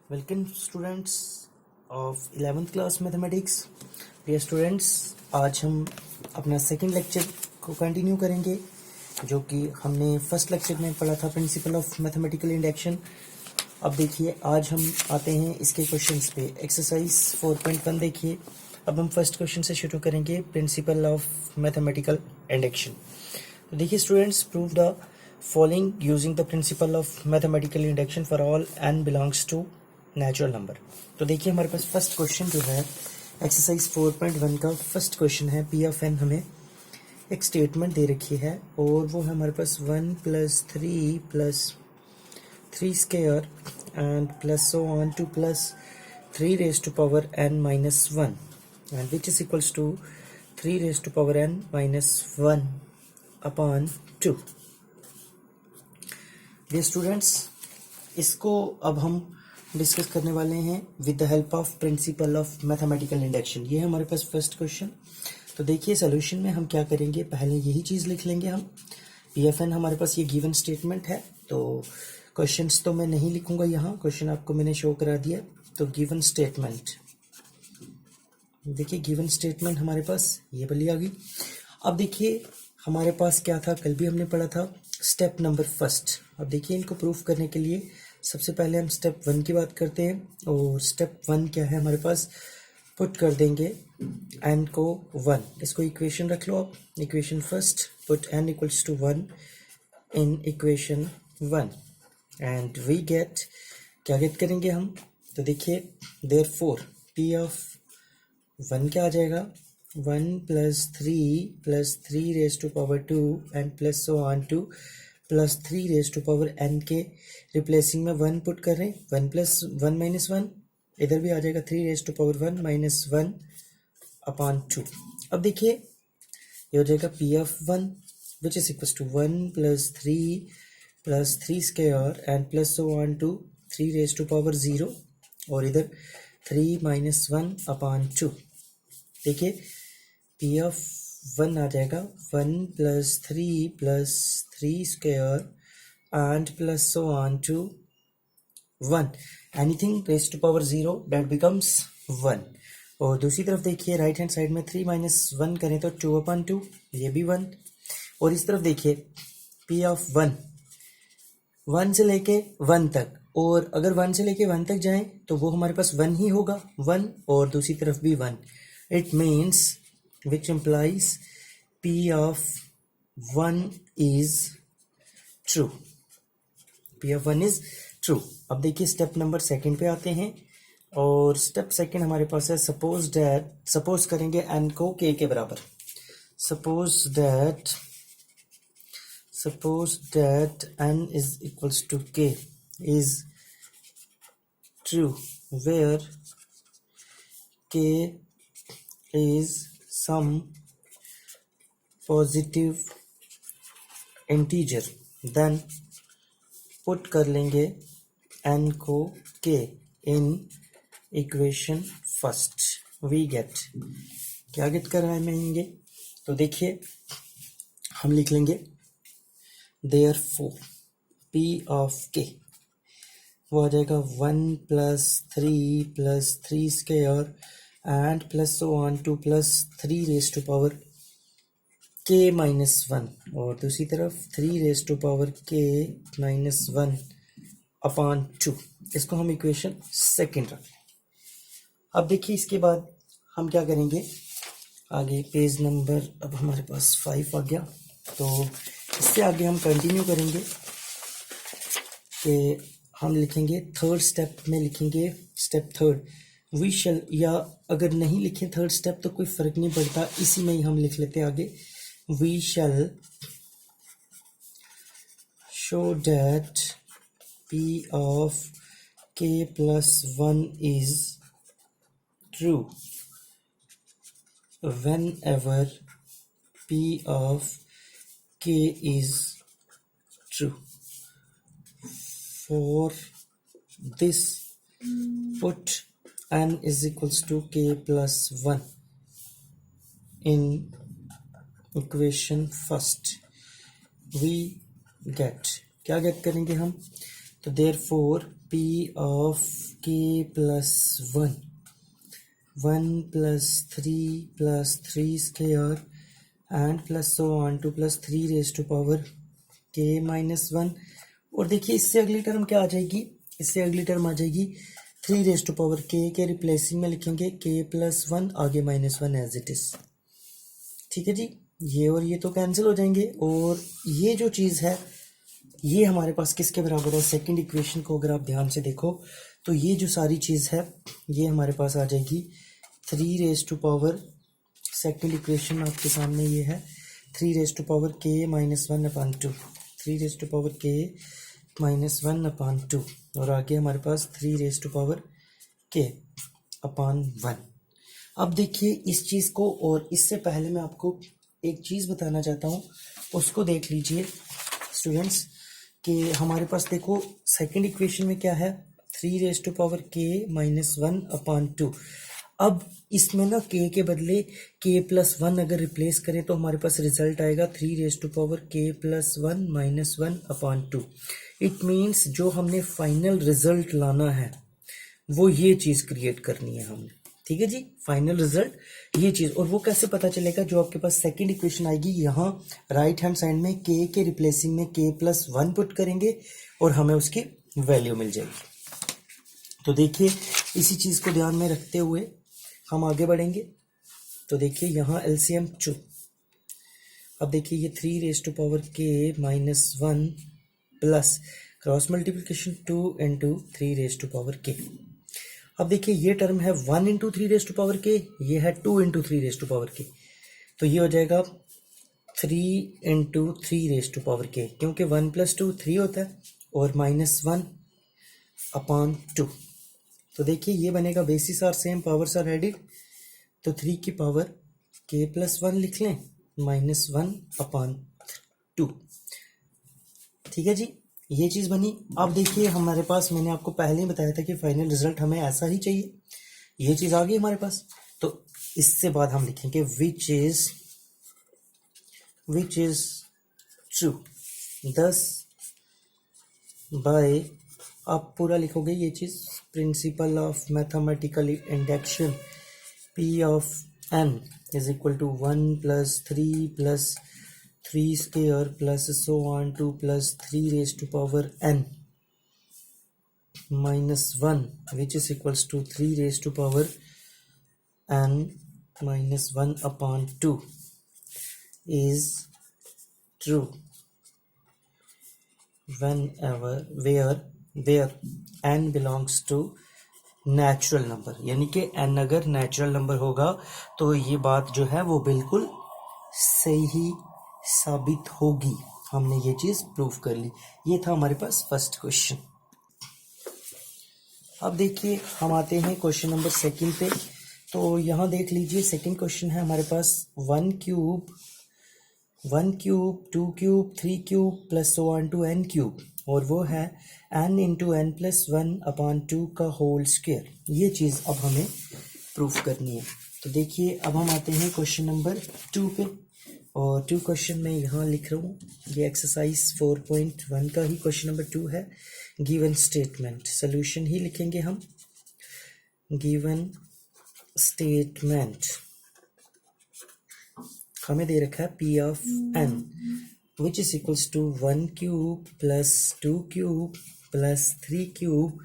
Welcome students of 11th class mathematics. Dear students, आज हम अपना सेकंड लेक्चर को कंटिन्यू करेंगे जो कि हमने फर्स्ट लेक्चर में पढ़ा था, प्रिंसिपल ऑफ मैथमेटिकल इंडक्शन। अब देखिए, आज हम आते हैं इसके क्वेश्चंस पे। एक्सरसाइज 4.1 देखिए। अब हम फर्स्ट क्वेश्चन से शुरू करेंगे, प्रिंसिपल ऑफ मैथमेटिकल इंडक्शन। तो देखिए students, prove the following using the principle of mathematical induction for all n belongs to natural number. तो देखिए हमारे पास फर्स्ट क्वेश्चन जो है एक्सरसाइज 4.1 का फर्स्ट क्वेश्चन है। पी ऑफ एन हमें एक स्टेटमेंट दे रखी है और वो है हमारे पास 1 + 3 square and plus so on to plus 3 raise to power n minus 1 and which is equals to 3 raise to power n minus 1 upon 2। ये स्टूडेंट्स, इसको अब हम डिस्कस करने वाले हैं with the help of principal of mathematical induction. ये है हमारे पास फर्स्ट क्वेश्चन। तो देखिए सोल्यूशन में हम क्या करेंगे, पहले यही चीज़ लिख लेंगे हम। पी एफ एन हमारे पास ये गिवन स्टेटमेंट है, तो क्वेश्चंस तो मैं नहीं लिखूंगा यहाँ, क्वेश्चन आपको मैंने शो करा दिया। तो गिवन स्टेटमेंट, देखिए गिवन स्टेटमेंट हमारे पास ये वाली आ गई। अब देखिए हमारे पास क्या था, कल भी हमने पढ़ा था स्टेप नंबर फर्स्ट। अब देखिए इनको प्रूफ करने के लिए सबसे पहले हम स्टेप 1 की बात करते हैं। और स्टेप 1 क्या है हमारे पास, पुट कर देंगे n को 1। इसको इक्वेशन रख लो आप, equation first, put n equals to 1 in equation 1 and we get, क्या गेट करेंगे हम। तो देखिए देयरफॉर p ऑफ 1 क्या आ जाएगा, 1 + 3 raise to power 2 and plus so on to plus 3 raise to power n के रिप्लेसिंग में 1 पुट कर रहे हैं। 1 + 1 - 1 इधर भी आ जाएगा, 3 raise to power 1 minus 1 upon 2। अब देखिए ये हो जाएगा p of 1 which is equal to 1 + 3 square and plus so on to 3 raise to power 0 और इधर 3 - 1 अपॉन 2। देखिए p ऑफ 1 आ जाएगा 1 + 3 square and plus so on to 1, anything raise to power 0 that becomes 1। और दूसरी तरफ देखिए राइट हैंड साइड में 3 - 1 करें तो 2/2, ये भी 1। और इस तरफ देखिए p ऑफ 1 से लेके 1 तक, और अगर 1 से लेके 1 तक जाएं तो वो हमारे पास 1 ही होगा, 1, और दूसरी तरफ भी 1। It means which implies p of 1 is true, p of 1 is true। अब देखिए स्टेप नंबर सेकंड पे आते हैं और स्टेप सेकंड हमारे पास है सपोज करेंगे n को k के बराबर। Suppose that n is equals to k is true where k is some positive integer, then put कर लेंगे n को k in equation first. We get, क्या गेट कर रहा है मैं ये, तो देखिए हम लिख लेंगे देयरफॉर p ऑफ k वो आ जाएगा 1 + 3 square and plus so on to plus 3 raise to power k minus 1 और दूसरी तरफ 3 raise to power k minus 1 upon 2। इसको हम इक्वेशन सेकंड रखें। अब देखिए इसके बाद हम क्या करेंगे आगे, पेज नंबर अब हमारे पास 5 आ गया। तो इससे आगे हम कंटिन्यू करेंगे कि हम लिखेंगे थर्ड स्टेप में, लिखेंगे स्टेप थर्ड वी शैल, या अगर नहीं लिखें थर्ड स्टेप तो कोई फ़र्क नहीं पड़ता, इसी में ही हम लिख लेते हैं आगे। We shall show that p of k + 1 is true whenever p of k is true। For this put n is equals to k + 1 in equation first. We get, क्या गेट करेंगे हम, तो therefore P of K plus 1 1 plus 3 square and plus so on to plus 3 raise to power K minus 1। और देखिए इससे अगली term क्या आ जाएगी, इससे अगली टर्म आ जाएगी 3 रेज टू पावर के रिप्लेसिंग में लिखेंगे के प्लस 1, आगे माइनस 1 एज इट इज। ठीक है जी, ये और ये तो कैंसिल हो जाएंगे। और ये जो चीज़ है ये हमारे पास किसके बराबर है, सेकंड इक्वेशन को अगर आप ध्यान से देखो तो ये जो सारी चीज़ है ये हमारे पास आ जाएगी 3 raise to power, second equation आपके सामने ये है 3 raise to power K minus 1 upon 2, 3 raise to power K minus 1 upon 2, और आगे हमारे पास 3 रेज टू पावर के अपान 1। अब देखिए इस चीज़ को, और इससे पहले मैं आपको एक चीज़ बताना चाहता हूँ, उसको देख लीजिए स्टूडेंट्स कि हमारे पास देखो सेकंड इक्वेशन में क्या है 3 raise to power K minus 1 upon 2। अब इसमें ना के बदले के प्लस 1 अगर रिप्लेस करें तो हमारे पास रिजल्ट आएगा 3 रेज टू पावर के plus 1 minus 1 upon 2। It means जो हमने फाइनल रिजल्ट लाना है वो ये चीज़ क्रिएट करनी है हमने। ठीक है जी, फाइनल रिजल्ट ये चीज़। और वो कैसे पता चलेगा, जो आपके पास सेकंड इक्वेशन आएगी यहाँ राइट हैंड साइड में के रिप्लेसिंग में के प्लस 1 पुट करेंगे और हमें उसकी वैल्यू मिल जाएगी। तो देखिए इसी चीज़ को ध्यान में रखते हुए हम आगे बढ़ेंगे। तो देखिए यहाँ एलसीएम 2, अब देखिए ये 3 raise to power K minus 1 plus cross multiplication 2 into 3 raise to power K. अब देखिए ये टर्म है 1 इंटू 3 रेज टू पावर के, ये है 2 इंटू 3 रेज टू पावर के, तो ये हो जाएगा 3 इंटू 3 रेज टू पावर के, क्योंकि 1 प्लस 2 3 होता है, और माइनस 1 अपान 2। तो देखिए ये बनेगा, bases are same, powers are added, तो 3 की पावर के प्लस 1 लिख लें माइनस 1 अपान 2। ठीक है जी, ये चीज़ बनी। अब देखिए हमारे पास, मैंने आपको पहले ही बताया था कि फाइनल रिजल्ट हमें ऐसा ही चाहिए, ये चीज़ आ गई हमारे पास। तो इससे बाद हम लिखेंगे विच इज ट्रू, 10 बाय, आप पूरा लिखोगे ये चीज़, principle of mathematical induction P of N is equal to 1 plus 3 square plus so on 2 plus 3 raise to power n minus 1 which is equals to 3 raise to power n minus 1 upon 2 is true where n belongs to natural number, यानी कि n अगर natural number होगा तो ये बात जो है वो बिल्कुल सही साबित होगी। हमने ये चीज़ प्रूव कर ली। ये था हमारे पास फर्स्ट क्वेश्चन। अब देखिए हम आते हैं क्वेश्चन नंबर सेकंड पे। तो यहाँ देख लीजिए सेकंड क्वेश्चन है हमारे पास 1 cube 2 cube 3 cube plus so on to n cube, और वो है n into n plus 1 upon 2 का होल स्क्वायर। ये चीज़ अब हमें प्रूफ करनी है। तो देखिए अब हम आते हैं क्वेश्चन नंबर 2 पे, और 2 क्वेश्चन मैं यहाँ लिख रहा हूँ, ये एक्सरसाइज 4.1 का ही क्वेश्चन नंबर 2 है। गिवन स्टेटमेंट, सोल्यूशन ही लिखेंगे हम। गिवन स्टेटमेंट हमें दे रखा है P of n which is equals to 1 cube plus 2 cube plus 3 cube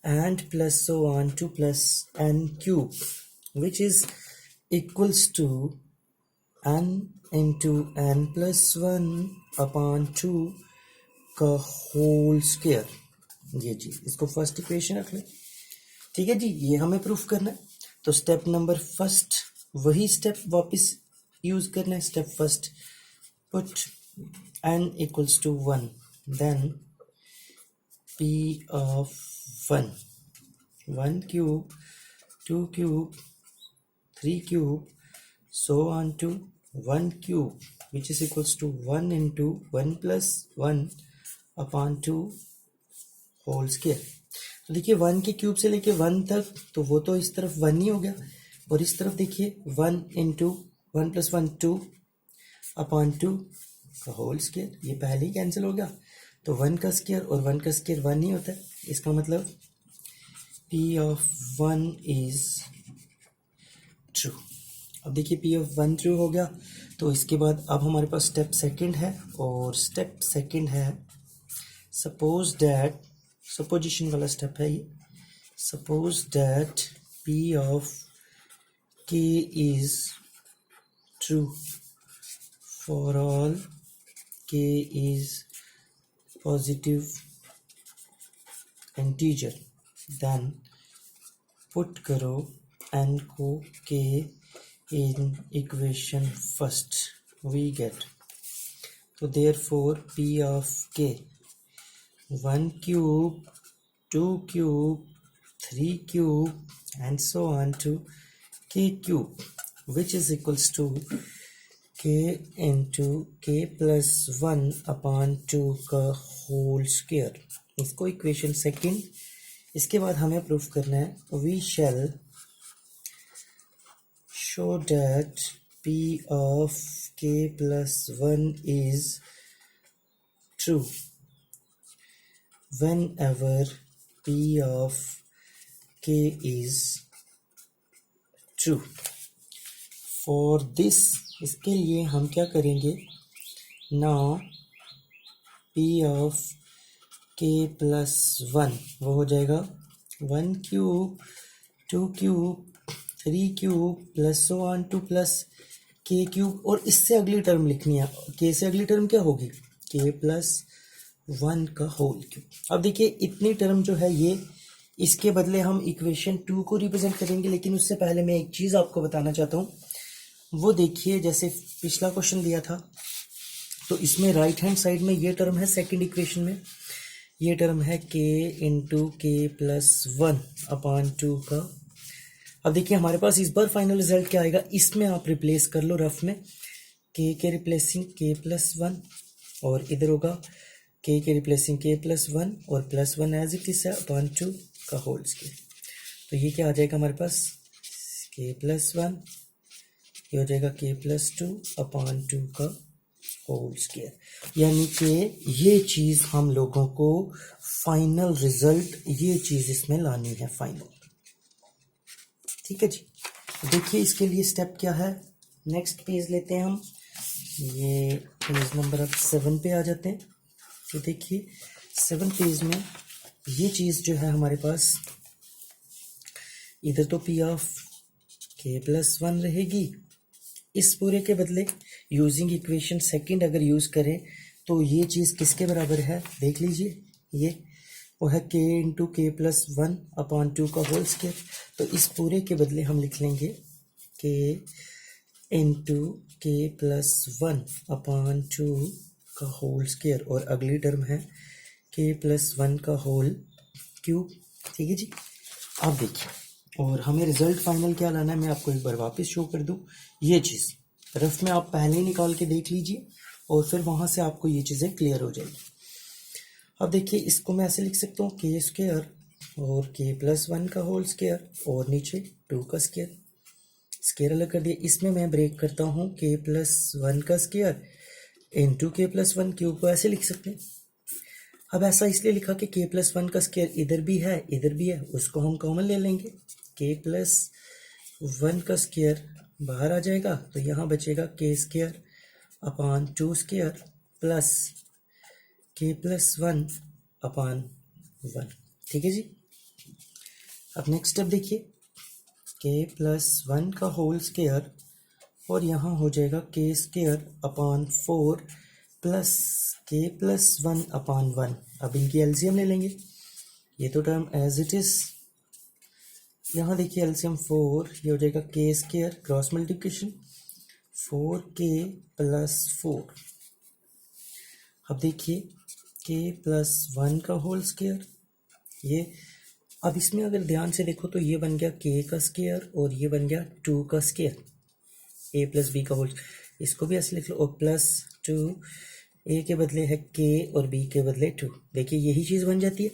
and plus so on to plus n cube which is equals to n into n plus 1 upon 2 का whole square. ये जी, इसको first equation रख लें। ठीक है जी, ये हमें proof करना है। तो स्टेप नंबर फर्स्ट, वही स्टेप वापस यूज करना है। Step first, put n equals to 1, then p of 1 cube 2 cube 3 cube so on to 1 cube which is equals to 1 into 1 plus 1 upon 2 whole square. तो देखिए 1 के क्यूब से लेके 1 तक, तो वो तो इस तरफ 1 ही हो गया, और इस तरफ देखिए 1 इंटू 1 प्लस 1 2 अपॉन 2 का होल स्क्वायर, ये पहले ही कैंसिल हो गया। तो 1 का स्क्वायर और 1 का स्क्वायर 1 ही होता है, इसका मतलब P of 1 is ट्रू। अब देखिए P of 1 ट्रू हो गया, तो इसके बाद अब हमारे पास स्टेप सेकंड है, और स्टेप सेकंड है सपोज दैट, सपोजिशन वाला स्टेप है ये, suppose that P of K is true for all K is positive integer, then put करो n को k in equation first, we get, तो therefore P of k 1 cube 2 cube 3 cube and so on to k cube, which is equals to k into k plus 1 upon 2 का whole square. इसको equation second. इसके बाद हमें proof करना है we shall show that P of k plus 1 is true whenever P of k is true। For this, इसके लिए हम क्या करेंगे, now P of k plus 1 वो हो जाएगा 1 cube 2 cube 3 cube plus so on to plus k cube, और इससे अगली टर्म लिखनी है, k से अगली टर्म क्या होगी, k प्लस 1 का होल क्यूब। अब देखिए इतनी टर्म जो है ये, इसके बदले हम इक्वेशन 2 को रिप्रेजेंट करेंगे, लेकिन उससे पहले मैं एक चीज़ आपको बताना चाहता हूँ। वो देखिए जैसे पिछला क्वेश्चन दिया था, तो इसमें राइट हैंड साइड में ये टर्म है, सेकंड इक्वेशन में ये टर्म है k इंटू के प्लस 1 अपॉन 2 का। अब देखिए हमारे पास इस बार फाइनल रिजल्ट क्या आएगा, इसमें आप रिप्लेस कर लो रफ में, k के रिप्लेसिंग k प्लस 1, और इधर होगा k के रिप्लेसिंग k प्लस 1 और plus 1 as it is upon 2 का होल स्क्वायर। तो ये क्या आ जाएगा हमारे पास, k प्लस 1, ये हो जाएगा k प्लस 2 अपॉन 2 का होल स्क्वायर। यानी कि ये चीज़ हम लोगों को फाइनल रिजल्ट, ये चीज़ इसमें लानी है फाइनल। ठीक है जी। देखिए इसके लिए स्टेप क्या है, नेक्स्ट पेज लेते हैं हम, ये पेज नंबर अब 7 पे आ जाते हैं। तो देखिए 7 पेज में ये चीज़ जो है हमारे पास, इधर तो P ऑफ k प्लस 1 रहेगी, इस पूरे के बदले यूजिंग इक्वेशन सेकंड अगर यूज़ करें तो ये चीज़ किसके बराबर है, देख लीजिए, ये वो है k इंटू के प्लस 1 अपॉन 2 का होल स्क्वायर। तो इस पूरे के बदले हम लिख लेंगे k इंटू के प्लस 1 अपॉन 2 का होल स्क्वायर, और अगली टर्म है k प्लस 1 का होल क्यूब। ठीक है जी। अब देखिए, और हमें रिजल्ट फाइनल क्या लाना है, मैं आपको एक बार वापस शो कर दूं। ये चीज़ रफ में आप पहले ही निकाल के देख लीजिए, और फिर वहाँ से आपको ये चीज़ें क्लियर हो जाएगी। अब देखिए इसको मैं ऐसे लिख सकता हूँ k स्क्वायर और k प्लस 1 का होल स्क्वायर, और नीचे 2 का स्क्वायर, स्क्वायर अलग कर दिया। इसमें मैं ब्रेक करता हूँ k प्लस 1 का स्क्वायर इंटू के प्लस 1 क्यूब को ऐसे लिख सकते हैं। अब ऐसा इसलिए लिखा कि k प्लस 1 का स्क्वायर इधर भी है इधर भी है, उसको हम कॉमन ले लेंगे, k प्लस 1 का स्क्वायर बाहर आ जाएगा, तो यहाँ बचेगा k square upon 2 square plus k plus 1 upon 1। ठीक है जी। अब नेक्स्ट स्टेप देखिए, k प्लस 1 का होल स्क्वायर, और यहाँ हो जाएगा k square upon 4 plus k plus 1 upon 1। अब इनकी एलसीएम ले लेंगे, ये तो टर्म एज इट इज, यहाँ देखिए एलसीएम 4, ये हो जाएगा k square cross multiplication 4k plus 4। अब देखिए k प्लस 1 का होल स्क्वायर, ये अब इसमें अगर ध्यान से देखो तो ये बन गया k का स्क्वायर और ये बन गया 2 का स्क्वायर, a प्लस b का होल, इसको भी ऐसे लिख लो, और प्लस 2, a के बदले है k और b के बदले 2। देखिए यही चीज़ बन जाती है।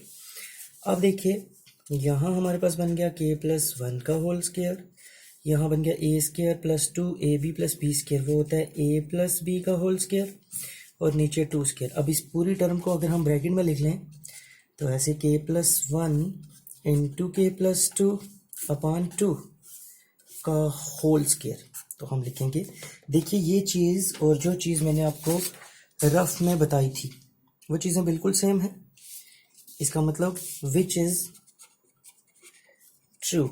अब देखिए यहाँ हमारे पास बन गया k प्लस 1 का होल स्क्वायर, यहाँ बन गया a square plus 2 ab plus b square, वो होता है a प्लस b का होल स्क्वायर, और नीचे 2 स्क्वायर। अब इस पूरी टर्म को अगर हम ब्रैकेट में लिख लें तो ऐसे k+1 इंटू k+2 अपॉन 2 का होल स्क्वायर। तो हम लिखेंगे, देखिए ये चीज़ और जो चीज़ मैंने आपको रफ में बताई थी वो चीज़ें बिल्कुल सेम है। इसका मतलब which is true,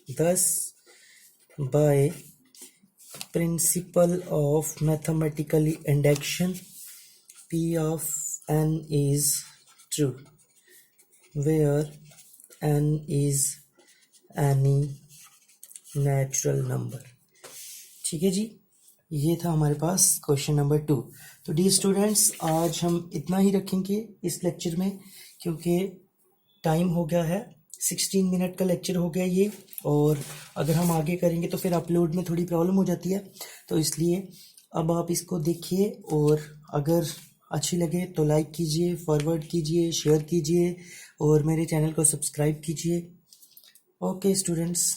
thus by principle of mathematical induction P of n is true where n is any natural number। ठीक है जी, ये था हमारे पास क्वेश्चन नंबर 2। तो डी स्टूडेंट्स, आज हम इतना ही रखेंगे इस लेक्चर में, क्योंकि टाइम हो गया है 16 मिनट का लेक्चर हो गया ये, और अगर हम आगे करेंगे तो फिर अपलोड में थोड़ी प्रॉब्लम हो जाती है। तो इसलिए अब आप इसको देखिए, और अगर अच्छी लगे तो लाइक कीजिए, फॉरवर्ड कीजिए, शेयर कीजिए और मेरे चैनल को सब्सक्राइब कीजिए। Okay students.